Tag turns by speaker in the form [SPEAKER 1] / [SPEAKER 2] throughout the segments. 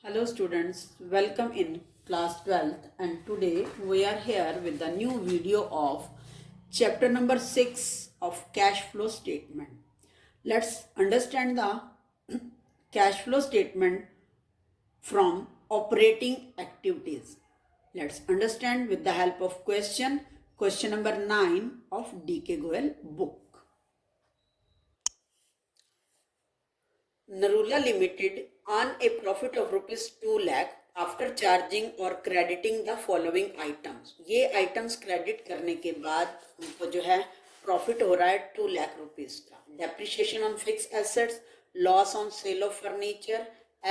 [SPEAKER 1] Hello students, welcome in class 12th and today we are here with the new video of chapter number 6 of cash flow statement. Let's understand the cash flow statement from operating activities. Let's understand with the help of question number 9 of DK Goel book. Narula Limited earn a profit of rupees 2 lakh after charging और crediting the following items. ये items credit करने के बाद उनको जो है profit हो रहा है 2 लाख रुपीज का. Depreciation on fix assets, loss on sale of furniture,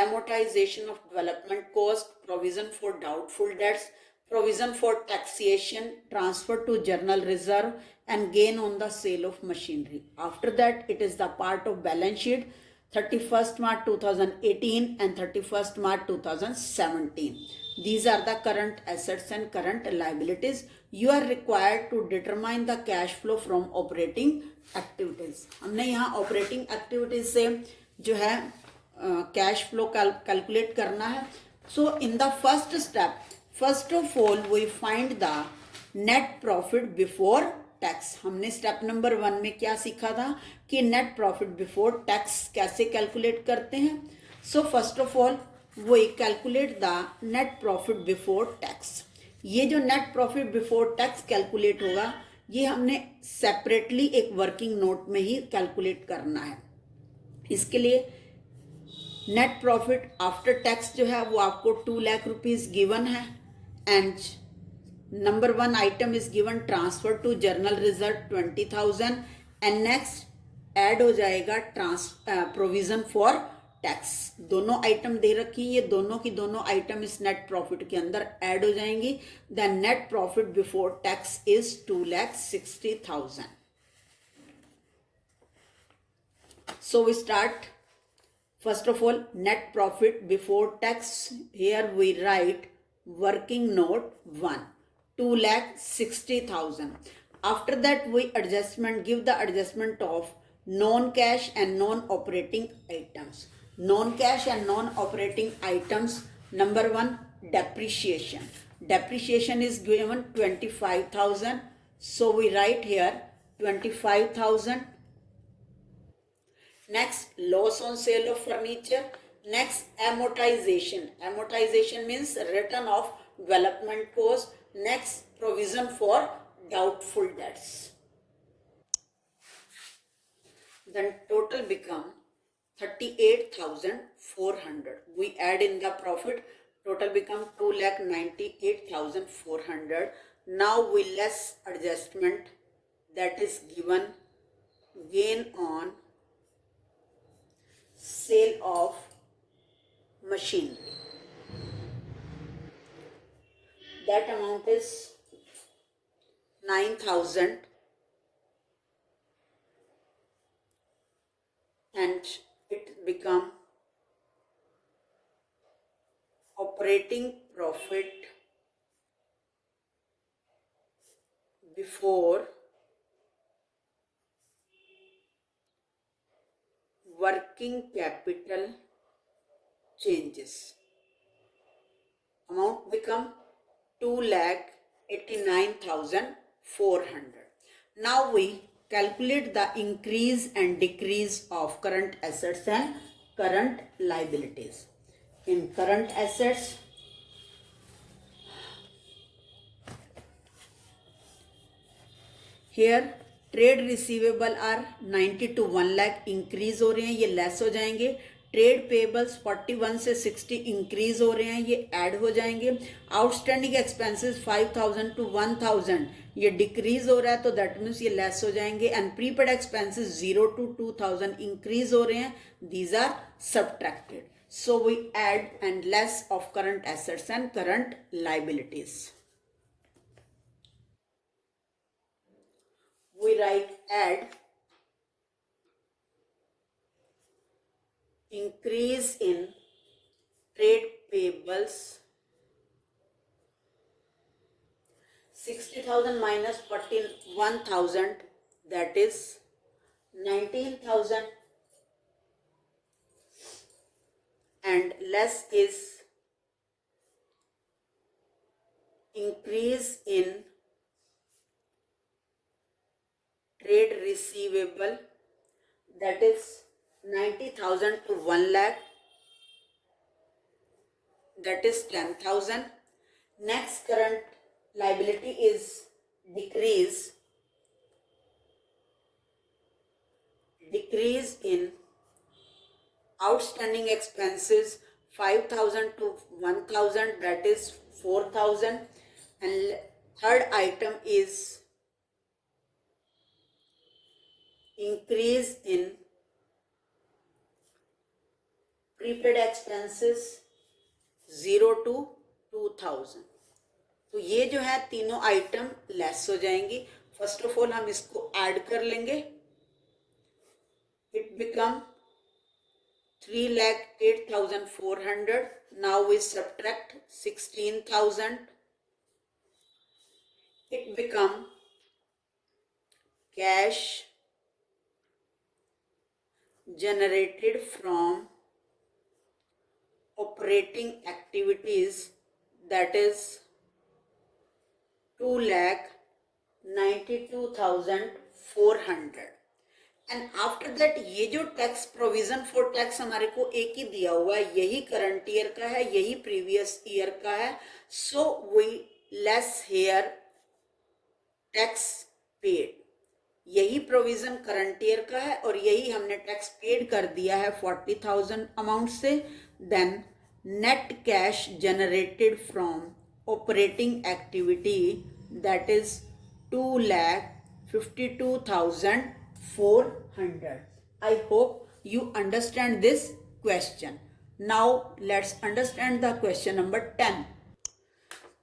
[SPEAKER 1] amortization of development cost, provision for doubtful debts, provision for taxation, transfer to general reserve and gain on the sale of machinery. After that it is the part of balance sheet 31st March 2018 and 31st March 2017. These are the current assets and current liabilities. You are required to determine the cash flow from operating activities. हमने यहाँ operating activities से जो है cash flow calculate करना है. So in the first step, first of all we find the net profit before tax. हमने step number 1 में क्या सीखा था कि नेट प्रॉफिट बिफोर टैक्स कैसे कैलकुलेट करते हैं. So first of all we calculate the net profit before tax. ये जो net profit before tax calculate होगा ये हमने सेपरेटली एक वर्किंग नोट में ही कैलकुलेट करना है. इसके लिए नेट प्रॉफिट आफ्टर टैक्स जो है वो आपको 2 लाख रुपीज गिवन है and number 1 item is given transfer to general reserve 20,000 and next add हो जाएगा प्रोविजन फॉर टैक्स. दोनों आइटम दे रखी, ये दोनों की दोनों आइटम इस नेट प्रॉफिट के अंदर ऐड हो जाएंगी. The net profit before tax is 2,60,000. So we start. First of all, net profit before tax. Here we write working note 1, 2,60,000. After that we give the adjustment of non-cash and non-operating items. Non-cash and non-operating items. Number 1, depreciation. Depreciation is given 25,000. So we write here 25,000. Next, loss on sale of furniture. Next, amortization. Amortization means return of development cost. Next, provision for doubtful debts. Then total become 38,400. We add in the profit. Total become 2,98,400. Now we less adjustment that is given gain on sale of machinery. That amount is 9,000 and it become operating profit before working capital changes. Amount become 2,89,400. Now we calculate the increase and decrease of current assets and current liabilities. In current assets, here trade receivable are 90 to 1 lakh increase हो रहे हैं, ये less हो जाएंगे. Trade payables 41 से 60 increase हो रहे हैं, ये ऐड हो जाएंगे. आउटस्टैंडिंग एक्सपेंसेस 5,000 to 1,000 ये डिक्रीज हो रहा है तो दैट मीन्स ये लेस हो जाएंगे. And prepaid expenses 0 to 2,000 increase हो रहे हैं, these are subtracted. So we add and less of current assets and current liabilities. We write add increase in trade payables 60,000 minus 41,000 that is 19,000 and less is increase in trade receivable, that is 90,000 to 1 lakh, that is 10,000. Next, current liability is decrease in outstanding expenses 5,000 to 1,000, that is 4,000. And third item is increase in prepaid expenses 0 to 2,000. तो ये जो है तीनों item less हो जाएंगी. First of all हम इसको add कर लेंगे. It become 3,08,400. Now we subtract 16,000. It become cash generated from operating activities, that is 2,92,400. And after that ये जो टैक्स प्रोविजन फॉर टैक्स हमारे को एक ही दिया हुआ है, यही करंट ईयर का है, यही प्रीवियस ईयर का है. So we less here tax paid. यही प्रोविजन करंट ईयर का है और यही हमने टैक्स पेड कर दिया है 40,000 अमाउंट से. Then net cash generated from operating activity, that is 2,52,400. I hope you understand this question. Now let's understand the question number 10.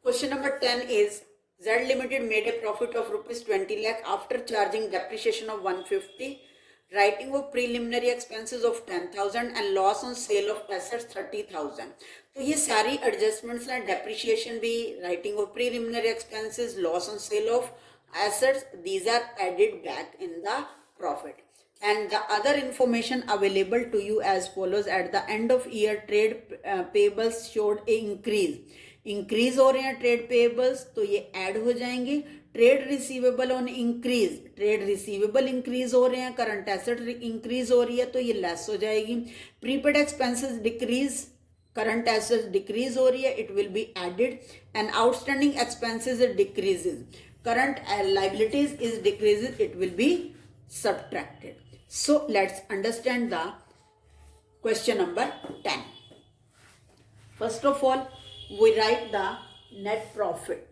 [SPEAKER 1] Question number 10 is Z Limited made a profit of rupees 20 lakh after charging depreciation of 150, writing of preliminary expenses of 10,000 and loss on sale of assets 30,000. तो ये सारी adjustments हैं. Depreciation भी, writing of preliminary expenses, loss on sale of assets, these are added back in the profit. And the other information available to you as follows. At the end of year, trade payables showed a increase हो रहे हैं trade payables, तो ये add हो जाएंगे. Trade receivable on increase, trade receivable increase हो रहे हैं, करंट एसेट इंक्रीज हो रही है, तो ये लेस हो जाएगी. Prepaid expenses decrease, current asset decrease हो रही है, it will be added. And outstanding expenses decreases, current liabilities is decreases, it will be subtracted. So let's understand the question number 10. First of all, we write the net profit.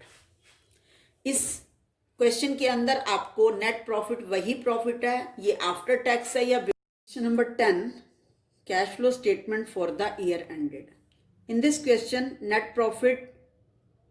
[SPEAKER 1] इस question के अंदर आपको net profit वही profit है, ये after tax है या. Question number 10, cash flow statement for the year ended. In this question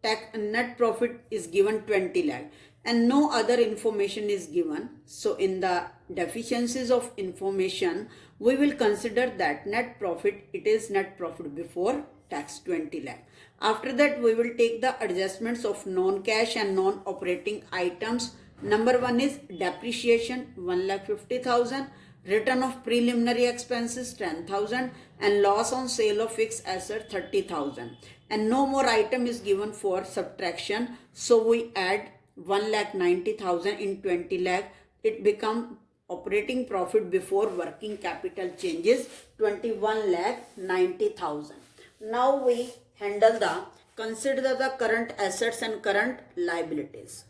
[SPEAKER 1] net profit is given 20 lakh and no other information is given. So in the deficiencies of information, we will consider that net profit, it is net profit before tax 20 lakh. After that, we will take the adjustments of non-cash and non-operating items. Number one is depreciation 1,50,000, return of preliminary expenses 10,000 and loss on sale of fixed asset 30,000. And no more item is given for subtraction, so we add 1,90,000 in 20 lakh. It become operating profit before working capital changes 21,90,000. Now we handle the consider the current assets and current liabilities.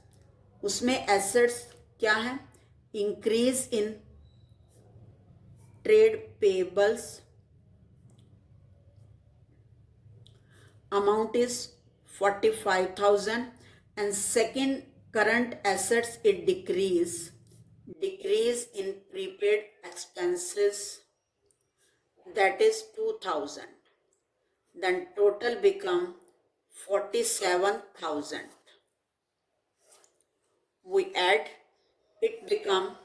[SPEAKER 1] उसमें assets क्या है? Increase in trade payables, amount is 45,000. And second, current assets, it decrease in prepaid expenses, that is 2,000. Then total become 47,000. We add, it become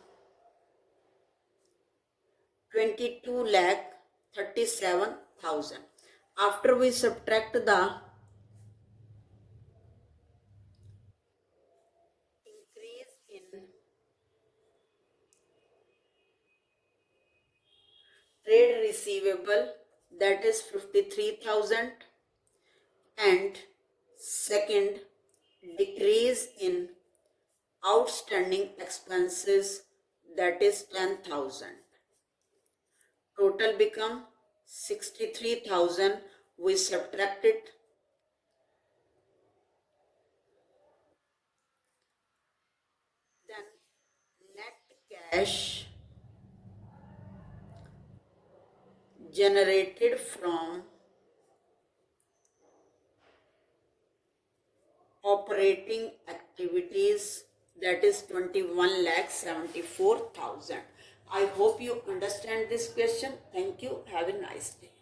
[SPEAKER 1] 22,37,000. After we subtract the increase in trade receivable, that is 53,000, and second, decrease in outstanding expenses, that is 10,000. Total become 63,000. We subtract it. Then net cash generated from operating activities, that is 21,74,000. I hope you understand this question. Thank you. Have a nice day.